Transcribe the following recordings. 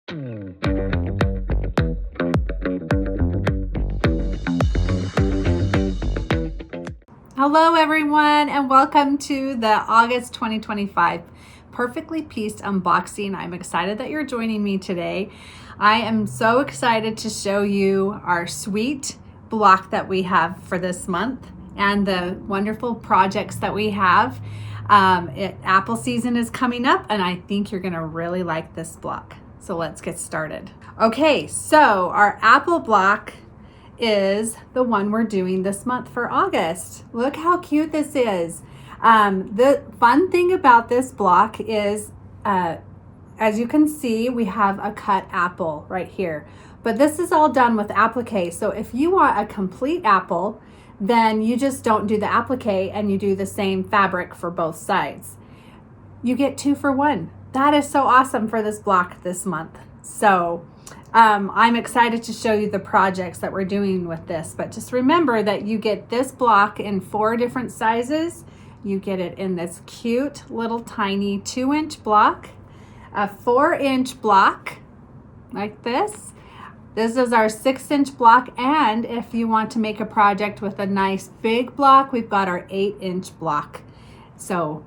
Hello everyone, and welcome to the August 2025 Perfectly Pieced unboxing. I'm excited that you're joining me today. I am so excited to show you our sweet block that we have for this month and the wonderful projects that we have. Apple season is coming up, and I think you're gonna really like this block. So let's get started. Okay, so our apple block is the one we're doing this month for August. Look how cute this is. The fun thing about this block is, as you can see, we have a cut apple right here, but this is all done with applique. So if you want a complete apple, then you just don't do the applique and you do the same fabric for both sides. You get 2 for 1. That is so awesome for this block this month. So I'm excited to show you the projects that we're doing with this, but just remember that you get this block in 4 different sizes. You get it in this cute little tiny 2-inch block, a 4-inch block like this. This is our 6-inch block, and if you want to make a project with a nice big block, we've got our 8-inch block. So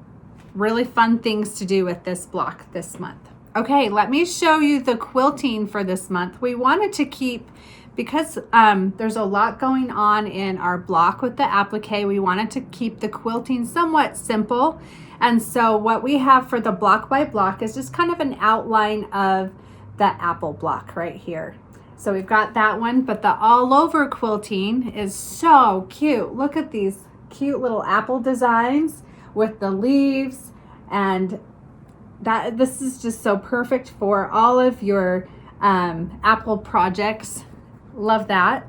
really fun things to do with this block this month. Okay, let me show you the quilting for this month. We wanted to keep, because there's a lot going on in our block with the applique, we wanted to keep the quilting somewhat simple. And so what we have for the block by block is just kind of an outline of the apple block right here. So we've got that one, but the all over quilting is so cute. Look at these cute little apple designs with the leaves, and this is just so perfect for all of your apple projects. Love that.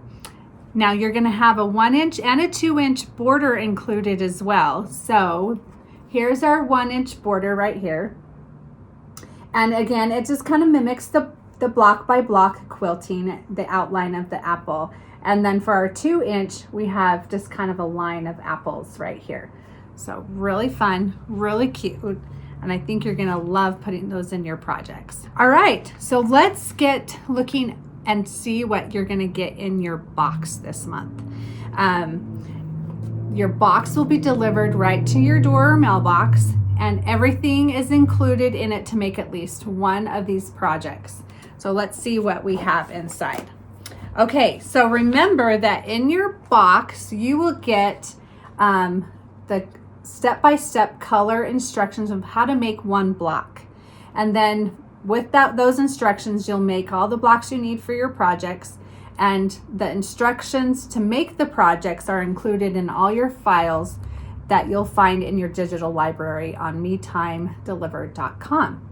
Now you're going to have a 1-inch and a 2-inch border included as well. So here's our 1-inch border right here. And again, it just kind of mimics the block by block quilting, the outline of the apple. And then for our 2-inch, we have just kind of a line of apples right here. So really fun, really cute. And I think you're gonna love putting those in your projects. All right, so let's get looking and see what you're gonna get in your box this month. Your box will be delivered right to your door or mailbox, and everything is included in it to make at least one of these projects. So let's see what we have inside. Okay, so remember that in your box, you will get the step-by-step color instructions of how to make one block. And then with those instructions, you'll make all the blocks you need for your projects, and the instructions to make the projects are included in all your files that you'll find in your digital library on metimedelivered.com.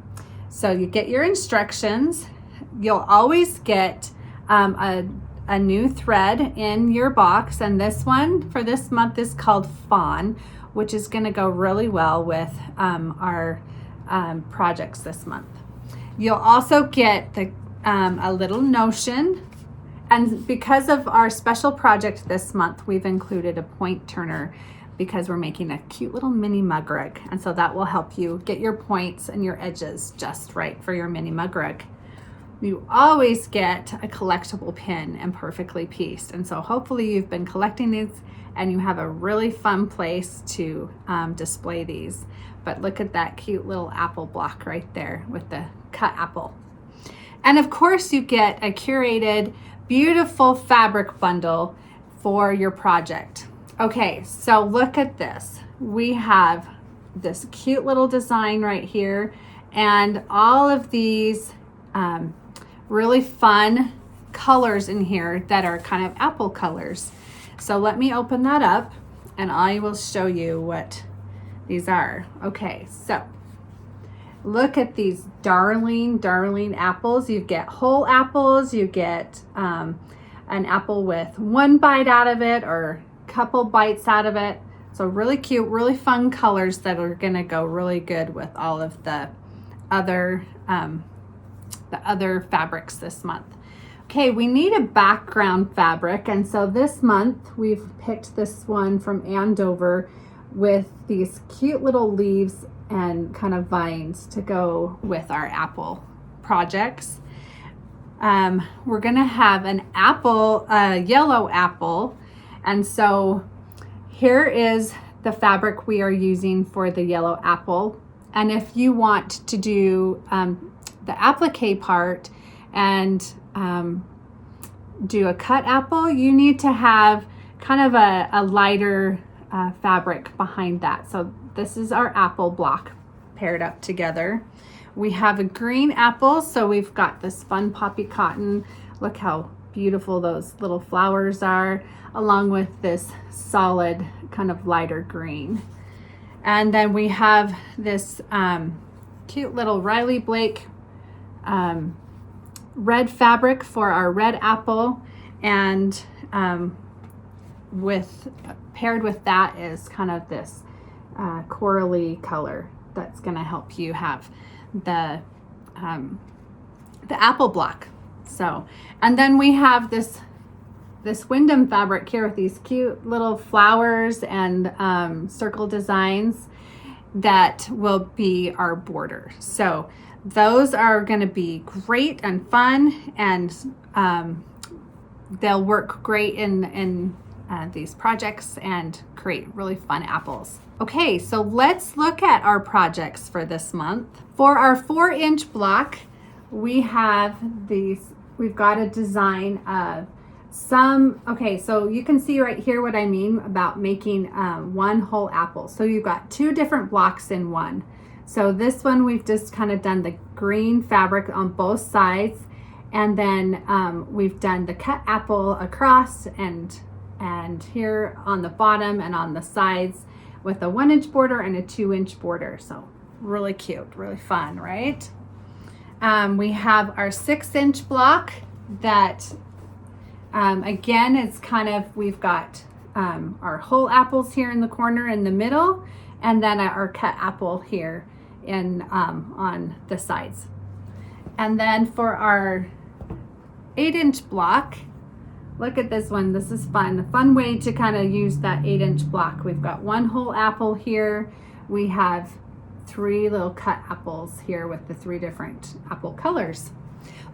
So you get your instructions. You'll always get a new thread in your box, and this one for this month is called Fawn, which is going to go really well with our projects this month. You'll also get a little notion, and because of our special project this month, we've included a point turner because we're making a cute little mini mug rug, and so that will help you get your points and your edges just right for your mini mug rug. You always get a collectible pin and Perfectly Pieced, and so hopefully you've been collecting these and you have a really fun place to display these. But look at that cute little apple block right there with the cut apple. And of course you get a curated, beautiful fabric bundle for your project. Okay, so look at this. We have this cute little design right here, and all of these really fun colors in here that are kind of apple colors. So let me open that up and I will show you what these are. Okay, so look at these darling apples. You get whole apples, you get an apple with one bite out of it or a couple bites out of it. So really cute, really fun colors that are gonna go really good with all of the other fabrics this month. Okay, we need a background fabric, and so this month we've picked this one from Andover with these cute little leaves and kind of vines to go with our apple projects. we're gonna have an apple, yellow apple. And so here is the fabric we are using for the yellow apple. And if you want to do the applique part and do a cut apple, you need to have kind of a lighter fabric behind that. So this is our apple block paired up together. We have a green apple, so we've got this fun poppy cotton. Look how beautiful those little flowers are, along with this solid kind of lighter green. And then we have this cute little Riley Blake red fabric for our red apple, and paired with that is kind of this corally color that's going to help you have the apple block. So, and then we have this Wyndham fabric here with these cute little flowers and circle designs that will be our border. So those are going to be great and fun, and they'll work great in these projects and create really fun apples. Okay, so let's look at our projects for this month. For our 4-inch block, we have we've got a design of okay, so you can see right here what I mean about making one whole apple. So you've got 2 different blocks in one. So this one, we've just kind of done the green fabric on both sides, and then we've done the cut apple across and here on the bottom and on the sides with a 1-inch border and a 2-inch border. So really cute, really fun, right? We have our 6-inch block that again, it's kind of, we've got our whole apples here in the corner in the middle, and then our cut apple here in on the sides. And then for our 8-inch block, look at this one. This is fun. A fun way to kind of use that 8-inch block. We've got one whole apple here. We have 3 little cut apples here with the 3 different apple colors.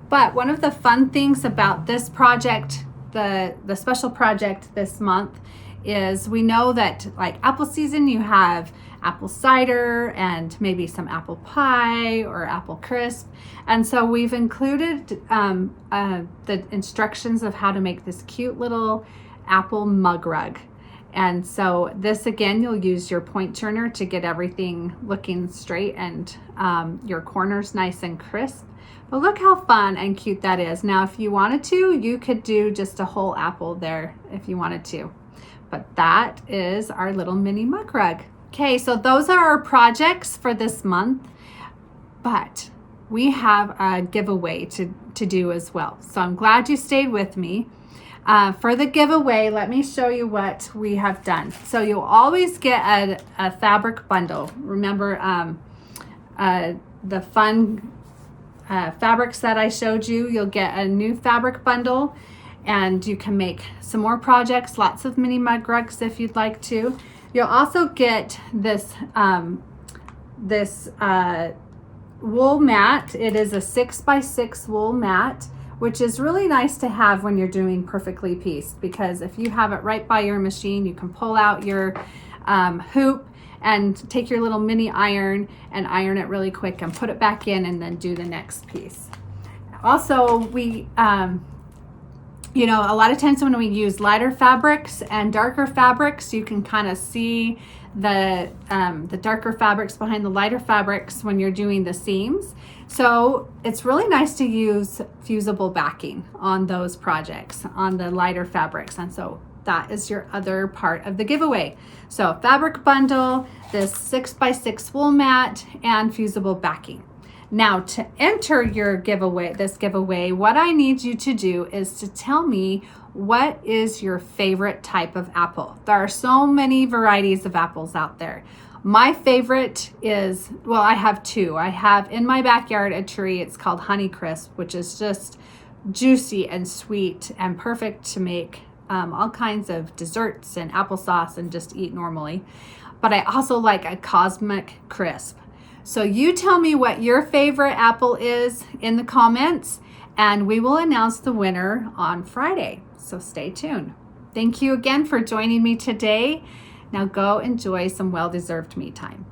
But one of the fun things about this project, the special project this month, is we know that like apple season, you have apple cider and maybe some apple pie or apple crisp. And so we've included the instructions of how to make this cute little apple mug rug. And so this, again, you'll use your point turner to get everything looking straight and your corners nice and crisp. But look how fun and cute that is. Now, if you wanted to, you could do just a whole apple there if you wanted to. But that is our little mini mug rug. Okay, so those are our projects for this month, but we have a giveaway to do as well. So I'm glad you stayed with me. For the giveaway, let me show you what we have done. So you'll always get a fabric bundle. Remember the fun fabrics that I showed you? You'll get a new fabric bundle, and you can make some more projects, lots of mini mug rugs if you'd like to. You'll also get this wool mat. It is a 6x6 wool mat, which is really nice to have when you're doing perfectly pieced, because if you have it right by your machine, you can pull out your hoop and take your little mini iron and iron it really quick and put it back in and then do the next piece. Also, we you know, a lot of times when we use lighter fabrics and darker fabrics, you can kind of see the darker fabrics behind the lighter fabrics when you're doing the seams. So it's really nice to use fusible backing on those projects, on the lighter fabrics. And so that is your other part of the giveaway. So fabric bundle, this 6x6 wool mat, and fusible backing. Now, to enter your giveaway, what I need you to do is to tell me what is your favorite type of apple. There are so many varieties of apples out there. My favorite is, well, I have 2. I have in my backyard a tree. It's called Honeycrisp, which is just juicy and sweet and perfect to make all kinds of desserts and applesauce and just eat normally. But I also like a Cosmic Crisp. So you tell me what your favorite apple is in the comments, and we will announce the winner on Friday. So stay tuned. Thank you again for joining me today. Now go enjoy some well-deserved me time.